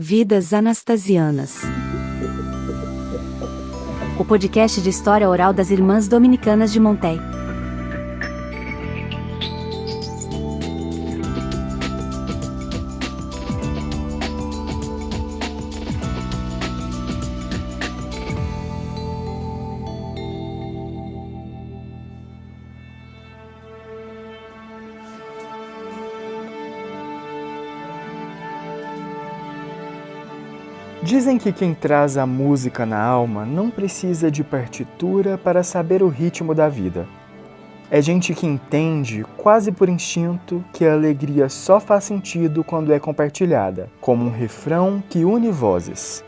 Vidas Anastasianas. O podcast de história oral das Irmãs Dominicanas de Monteil. Dizem que quem traz a música na alma não precisa de partitura para saber o ritmo da vida. É gente que entende, quase por instinto, que a alegria só faz sentido quando é compartilhada, como um refrão que une vozes.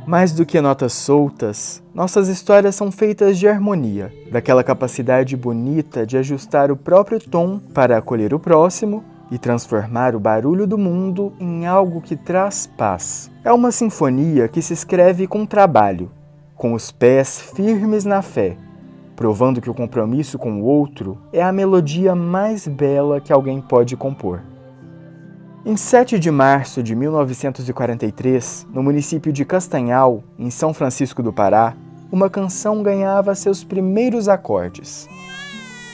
Mais do que notas soltas, nossas histórias são feitas de harmonia, daquela capacidade bonita de ajustar o próprio tom para acolher o próximo e transformar o barulho do mundo em algo que traz paz. É uma sinfonia que se escreve com trabalho, com os pés firmes na fé, provando que o compromisso com o outro é a melodia mais bela que alguém pode compor. Em 7 de março de 1943, no município de Castanhal, em São Francisco do Pará, uma canção ganhava seus primeiros acordes.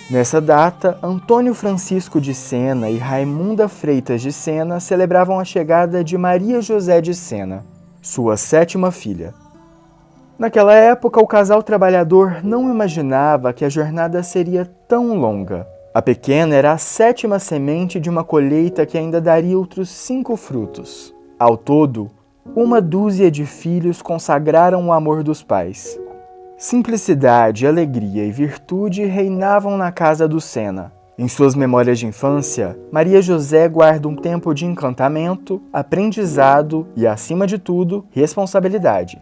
Nessa data, Antônio Francisco de Sena e Raimunda Freitas de Sena celebravam a chegada de Maria José de Sena, sua 7ª filha. Naquela época, o casal trabalhador não imaginava que a jornada seria tão longa. A pequena era a 7ª semente de uma colheita que ainda daria outros 5 frutos. Ao todo, 1 dúzia de filhos consagraram o amor dos pais. Simplicidade, alegria e virtude reinavam na casa do Sena. Em suas memórias de infância, Maria José guarda um tempo de encantamento, aprendizado e, acima de tudo, responsabilidade.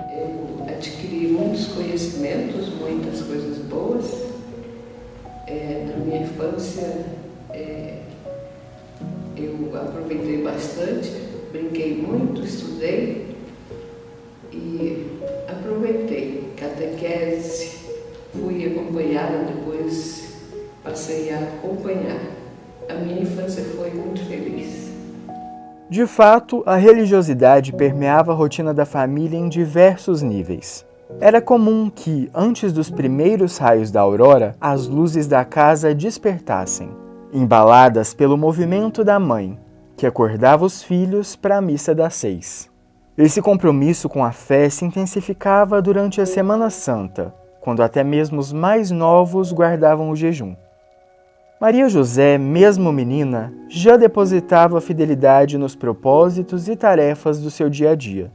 Eu adquiri muitos conhecimentos, muitas coisas boas. Na minha infância, eu aproveitei bastante, brinquei muito, estudei e aproveitei. Catequese, fui acompanhada, depois passei a acompanhar. A minha infância foi muito feliz. De fato, a religiosidade permeava a rotina da família em diversos níveis. Era comum que, antes dos primeiros raios da aurora, as luzes da casa despertassem, embaladas pelo movimento da mãe, que acordava os filhos para a missa das 6. Esse compromisso com a fé se intensificava durante a Semana Santa, quando até mesmo os mais novos guardavam o jejum. Maria José, mesmo menina, já depositava fidelidade nos propósitos e tarefas do seu dia a dia.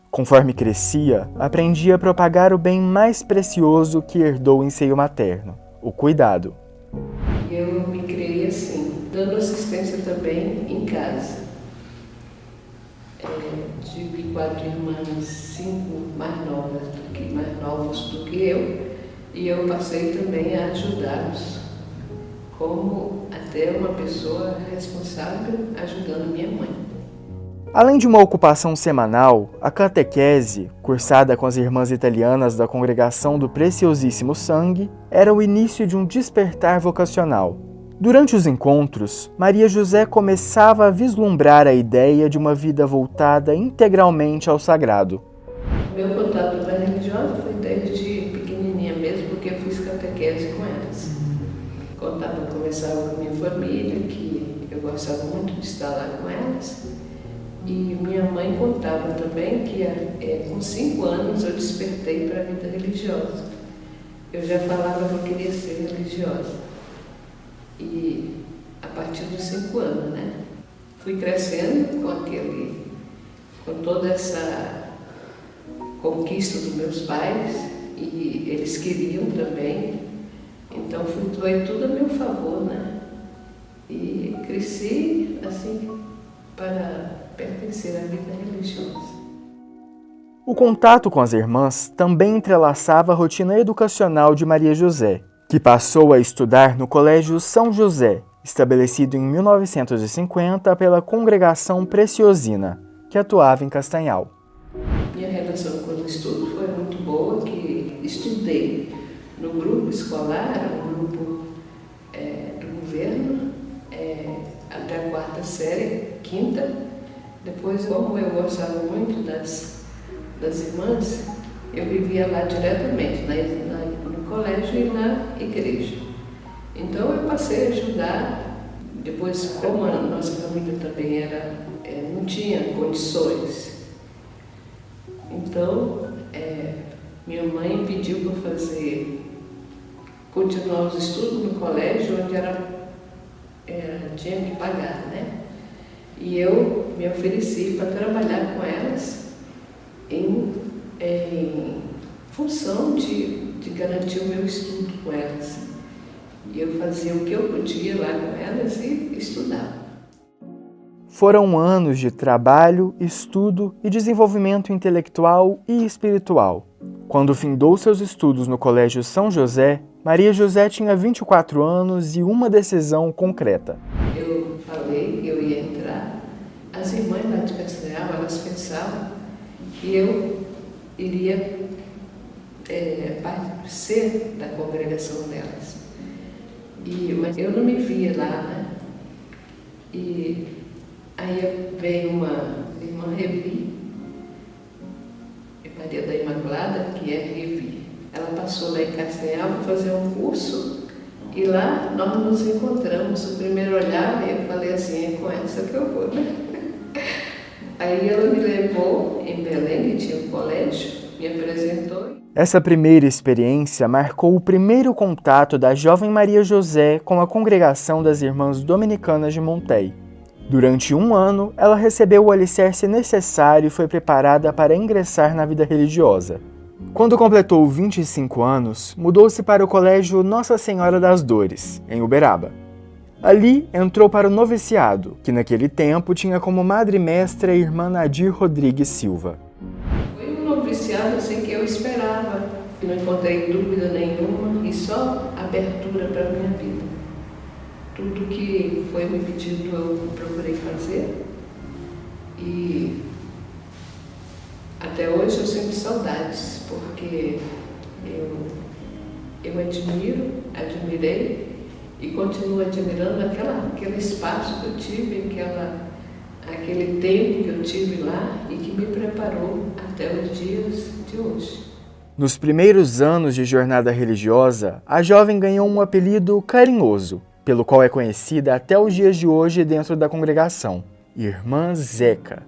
Conforme crescia, aprendia a propagar o bem mais precioso que herdou em seio materno, o cuidado. Eu me criei assim, dando assistência também em casa. Tive 4 irmãs, 5 mais novos do que eu, e eu passei também a ajudá-los, como até uma pessoa responsável ajudando minha mãe. Além de uma ocupação semanal, a catequese, cursada com as irmãs italianas da Congregação do Preciosíssimo Sangue, era o início de um despertar vocacional. Durante os encontros, Maria José começava a vislumbrar a ideia de uma vida voltada integralmente ao sagrado. Meu contato com a religiosa foi desde pequenininha mesmo, porque eu fiz catequese com elas. Conversava com minha família, que eu gostava muito de estar lá com elas. E minha mãe contava também que com 5 anos eu despertei para a vida religiosa. Eu já falava que eu queria ser religiosa. E a partir dos 5 anos, né? Fui crescendo com toda essa conquista dos meus pais, e eles queriam também. Então foi tudo a meu favor, né? E cresci assim para pertencer à vida religiosa. O contato com as irmãs também entrelaçava a rotina educacional de Maria José, que passou a estudar no Colégio São José, estabelecido em 1950 pela Congregação Preciosina, que atuava em Castanhal. Minha relação com os estudos foi muito boa, que estudei no grupo escolar, um grupo do governo, até a quarta série, quinta. Depois, como eu gostava muito das irmãs, eu vivia lá diretamente, no colégio e na igreja. Então eu passei a ajudar. Depois, como a nossa família também não tinha condições, então minha mãe pediu para continuar os estudos no colégio, onde tinha que pagar, né? E eu me ofereci para trabalhar com elas em função de garantir o meu estudo com elas. E eu fazia o que eu podia lá com elas e estudava. Foram anos de trabalho, estudo e desenvolvimento intelectual e espiritual. Quando findou seus estudos no Colégio São José, Maria José tinha 24 anos e uma decisão concreta. Eu falei que eu ia entrar. As irmãs lá de Castanhal, elas pensavam que eu iria ser da congregação delas. Mas eu não me via lá, né? E aí veio uma irmã Revi, Maria da Imaculada, que é Revi. Ela passou lá em Castanhal para fazer um curso e lá nós nos encontramos. O primeiro olhar, eu falei assim, é com essa que eu vou, né? Aí ela me levou em Belém, que tinha um colégio, me apresentou. Essa primeira experiência marcou o primeiro contato da jovem Maria José com a congregação das Irmãs Dominicanas de Monteil. Durante um ano, ela recebeu o alicerce necessário e foi preparada para ingressar na vida religiosa. Quando completou 25 anos, mudou-se para o Colégio Nossa Senhora das Dores, em Uberaba. Ali, entrou para o noviciado, que naquele tempo tinha como madre-mestra a irmã Nadir Rodrigues Silva. Foi um noviciado assim que eu esperava. Não encontrei dúvida nenhuma e só abertura para a minha vida. Tudo que foi me pedido eu procurei fazer e até hoje eu sinto saudades, porque eu admirei e continuo admirando aquele espaço que eu tive, aquele tempo que eu tive lá e que me preparou até os dias de hoje. Nos primeiros anos de jornada religiosa, a jovem ganhou um apelido carinhoso, pelo qual é conhecida até os dias de hoje dentro da congregação, Irmã Zeca.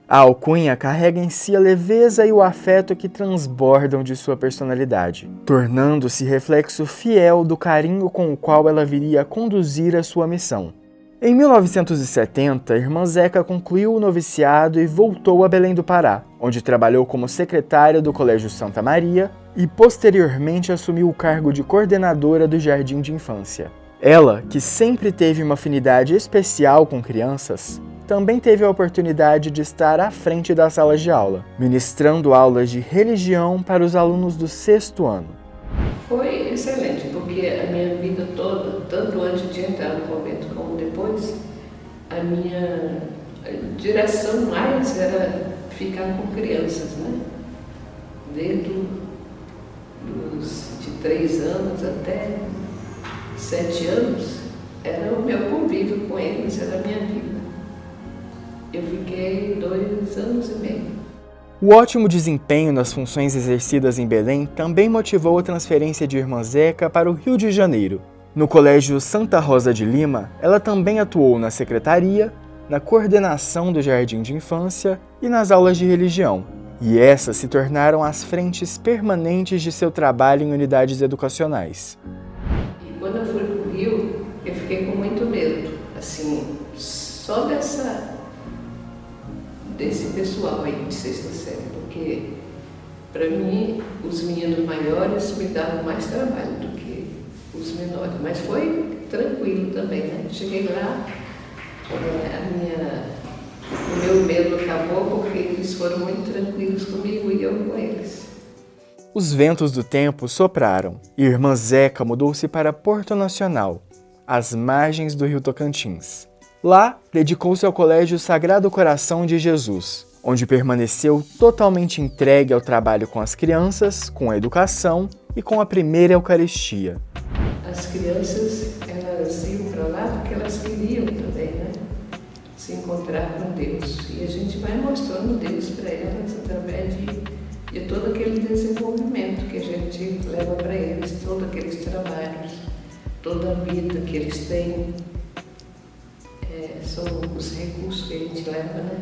A alcunha carrega em si a leveza e o afeto que transbordam de sua personalidade, tornando-se reflexo fiel do carinho com o qual ela viria a conduzir a sua missão. Em 1970, Irmã Zeca concluiu o noviciado e voltou a Belém do Pará, onde trabalhou como secretária do Colégio Santa Maria e posteriormente assumiu o cargo de coordenadora do Jardim de Infância. Ela, que sempre teve uma afinidade especial com crianças, também teve a oportunidade de estar à frente das salas de aula, ministrando aulas de religião para os alunos do 6º ano. Foi excelente, porque a minha vida toda, tanto antes de entrar no convento como depois, a minha direção mais era ficar com crianças, né? Desde de 3 anos até 7 anos, era o meu convívio com eles, era a minha vida. Eu fiquei 2 anos e meio. O ótimo desempenho nas funções exercidas em Belém também motivou a transferência de Irmã Zeca para o Rio de Janeiro. No Colégio Santa Rosa de Lima, ela também atuou na secretaria, na coordenação do Jardim de Infância e nas aulas de religião. E essas se tornaram as frentes permanentes de seu trabalho em unidades educacionais. Quando eu fui para o Rio, eu fiquei com muito medo, assim, só desse pessoal aí de 6ª série, porque para mim os meninos maiores me davam mais trabalho do que os menores, mas foi tranquilo também, né? Cheguei lá, o meu medo acabou porque eles foram muito tranquilos comigo e eu com eles. Os ventos do tempo sopraram e Irmã Zeca mudou-se para Porto Nacional, às margens do Rio Tocantins. Lá, dedicou-se ao Colégio Sagrado Coração de Jesus, onde permaneceu totalmente entregue ao trabalho com as crianças, com a educação e com a primeira Eucaristia. As crianças, elas iam para lá porque elas queriam também, né? Se encontrar com Deus. E a gente vai mostrando Deus para elas através de todo aquele desenvolvimento que a gente leva para eles, todos aqueles trabalhos, toda a vida que eles têm. São os recursos que a gente leva, né?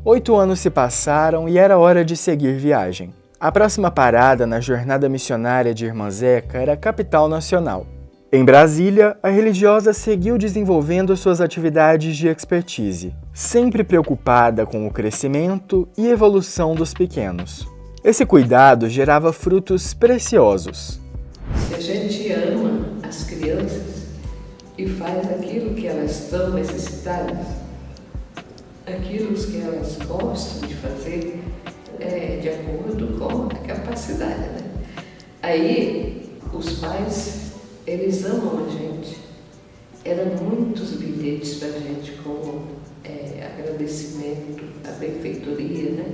8 anos se passaram e era hora de seguir viagem. A próxima parada na jornada missionária de Irmã Zeca era a capital nacional. Em Brasília, a religiosa seguiu desenvolvendo suas atividades de expertise, sempre preocupada com o crescimento e evolução dos pequenos. Esse cuidado gerava frutos preciosos. Se a gente ama as crianças e faz aquilo que elas estão necessitadas, aquilo que elas gostam de fazer, de acordo com a capacidade, né? Aí, os pais, eles amam a gente. Eram muitos bilhetes para a gente como agradecimento, a benfeitoria, né?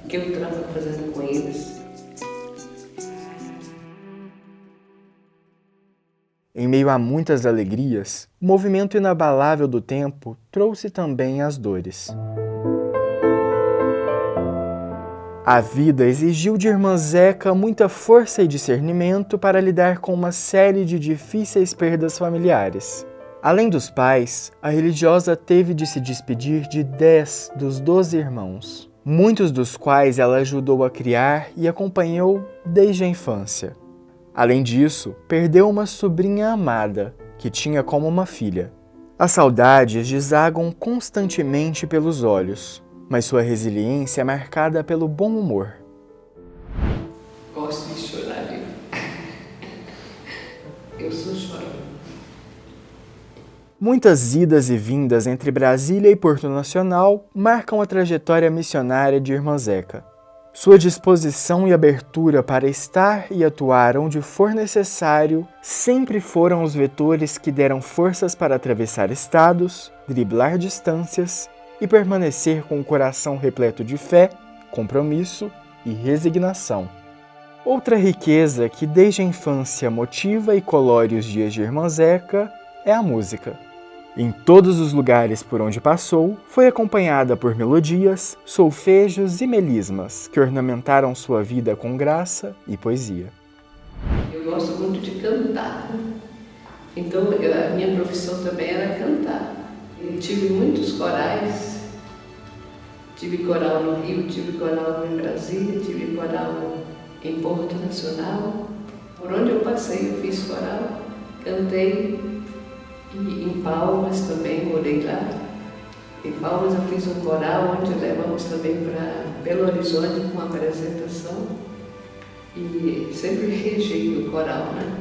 Que eu estava fazendo com eles. Em meio a muitas alegrias, o movimento inabalável do tempo trouxe também as dores. A vida exigiu de Irmã Zeca muita força e discernimento para lidar com uma série de difíceis perdas familiares. Além dos pais, a religiosa teve de se despedir de 10 dos 12 irmãos, muitos dos quais ela ajudou a criar e acompanhou desde a infância. Além disso, perdeu uma sobrinha amada, que tinha como uma filha. As saudades desagam constantemente pelos olhos, mas sua resiliência é marcada pelo bom humor. Gosto de chorar, viu? Eu sou chorona. Muitas idas e vindas entre Brasília e Porto Nacional marcam a trajetória missionária de Irmã Zeca. Sua disposição e abertura para estar e atuar onde for necessário sempre foram os vetores que deram forças para atravessar estados, driblar distâncias e permanecer com o coração repleto de fé, compromisso e resignação. Outra riqueza que desde a infância motiva e colore os dias de Irmã Zeca é a música. Em todos os lugares por onde passou, foi acompanhada por melodias, solfejos e melismas que ornamentaram sua vida com graça e poesia. Eu gosto muito de cantar, então a minha profissão também era cantar. Eu tive muitos corais, tive coral no Rio, tive coral em Brasília, tive coral em Porto Nacional. Por onde eu passei eu fiz coral, cantei. E em Palmas também, morei lá. Em Palmas eu fiz um coral onde levamos também para Belo Horizonte com uma apresentação e sempre regei o coral, né?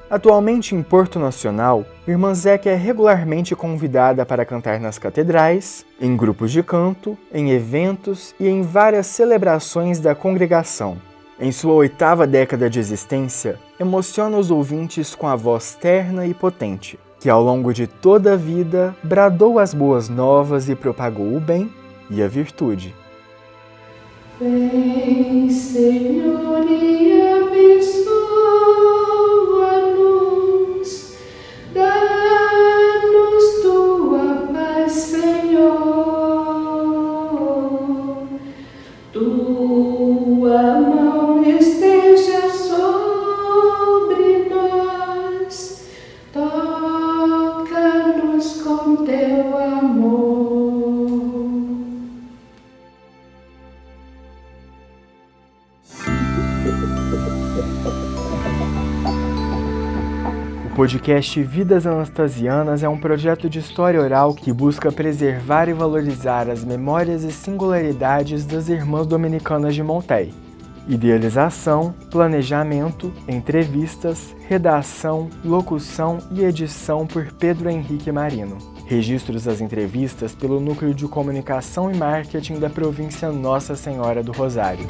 Atualmente em Porto Nacional, Irmã Zeca é regularmente convidada para cantar nas catedrais, em grupos de canto, em eventos e em várias celebrações da congregação. Em sua 8ª década de existência, emociona os ouvintes com a voz terna e potente, que ao longo de toda a vida bradou as boas novas e propagou o bem e a virtude. Vem, Senhor, e abençoa-nos, dá-nos tua paz, Senhor. Tua mão esteja sobre nós, toca-nos com teu amor. O podcast Vidas Anastasianas é um projeto de história oral que busca preservar e valorizar as memórias e singularidades das Irmãs Dominicanas de Montéi. Idealização, planejamento, entrevistas, redação, locução e edição por Pedro Henrique Marino. Registros das entrevistas pelo Núcleo de Comunicação e Marketing da província Nossa Senhora do Rosário.